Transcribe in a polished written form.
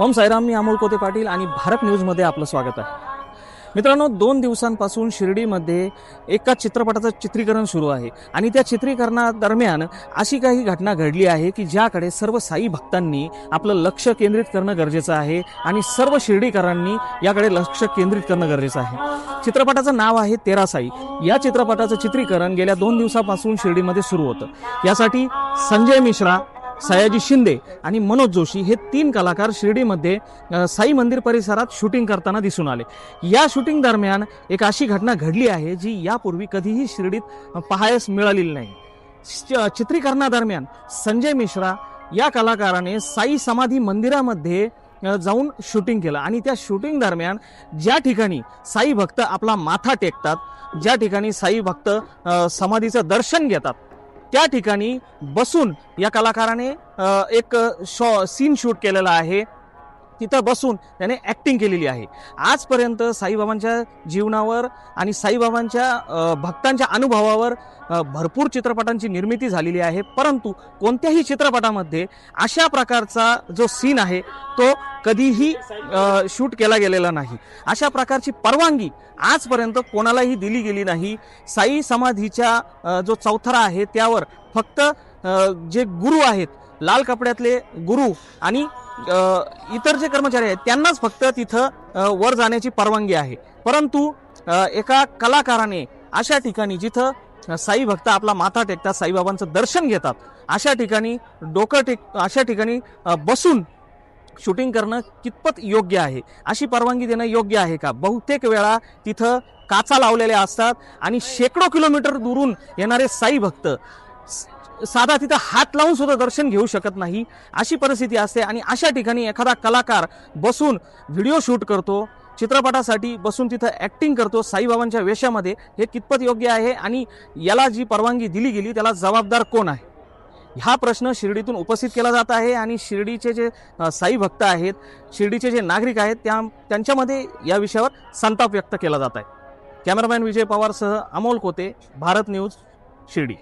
ओम साईराम, मी अमोल कोते पाटील आणि भारत न्यूजमध्ये आपलं स्वागत आहे. मित्रांनो, 2 दिवसांपासून शिर्डीमध्ये एका चित्रपटाचं चित्रीकरण सुरू आहे आणि त्या चित्रीकरणादरम्यान अशी काही घटना घडली आहे की ज्याकडे सर्व साई भक्तांनी आपलं लक्ष केंद्रित करणं गरजेचं आहे आणि सर्व शिर्डीकरांनी याकडे लक्ष केंद्रित करणं गरजेचं आहे. चित्रपटाचं नाव आहे तेरा साई. या चित्रपटाचं चित्रीकरण गेल्या 2 दिवसापासून शिर्डीमध्ये सुरू होतं. यासाठी संजय मिश्रा, सयाजी शिंदे आणि मनोज जोशी हे 3 कलाकार शिर्डीमध्ये साई मंदिर परिसरात शूटिंग करताना दिसून आले. या शूटिंग दरम्यान एक अशी घटना घडली आहे जी यापूर्वी कधीही शिर्डीत पाहायस मिळालेली नाही. चित्रीकरणादरम्यान संजय मिश्रा या कलाकाराने साई समाधी मंदिरामध्ये जाऊन शूटिंग केलं आणि त्या शूटिंग दरम्यान ज्या ठिकाणी साई भक्त आपला माथा टेकतात, ज्या ठिकाणी साई भक्त समाधीचं दर्शन घेतात, त्या ठिकाणी बसून या कलाकाराने एक सीन शूट केलेला आहे. तिथं बसून त्याने ॲक्टिंग केलेली आहे. आजपर्यंत साईबाबांच्या जीवनावर आणि साईबाबांच्या भक्तांच्या अनुभवावर भरपूर चित्रपटांची निर्मिती झालेली आहे, परंतु कोणत्याही चित्रपटामध्ये अशा प्रकारचा जो सीन आहे तो कधीही शूट केला गेलेला नाही. अशा प्रकारची परवानगी आजपर्यंत कोणालाही दिली गेली नाही. साई समाधीच्या जो चौथरा आहे त्यावर फक्त जे गुरु आहेत, लाल कपड्यातले गुरु आणि इतर जे कर्मचारी आहेत त्यांनाच फक्त तिथं वर जाण्याची परवानगी आहे. परंतु एका कलाकाराने अशा ठिकाणी जिथं साई भक्त आपला माथा टेकतात, साईबाबांचं दर्शन घेतात, अशा ठिकाणी अशा ठिकाणी बसून शूटिंग करणं कितपत योग्य आहे? अशी परवानगी देणं योग्य आहे का? बहुतेक वेळा तिथं काचा लावलेल्या असतात आणि शेकडो किलोमीटर दूरून येणारे साई भक्त साधा तिथं हात लावून सुद्धा दर्शन घेऊ शकत नाही, अशी परिस्थिती असते. आणि अशा ठिकाणी एखादा कलाकार बसून व्हिडिओ शूट करतो, चित्रपटासाठी बसून तिथं ॲक्टिंग करतो साईबाबांच्या वेशामध्ये. हे कितपत योग्य आहे आणि याला जी परवानगी दिली गेली त्याला जबाबदार कोण आहे? हा प्रश्न शिर्डीतून उपस्थित केला जात आहे आणि शिर्डीचे जे साई भक्त आहेत, शिर्डीचे जे नागरिक आहेत त्यांच्यामध्ये या विषयावर संताप व्यक्त केला जात आहे. कॅमेरामॅन विजय पवारसह अमोल कोते, भारत न्यूज, शिर्डी.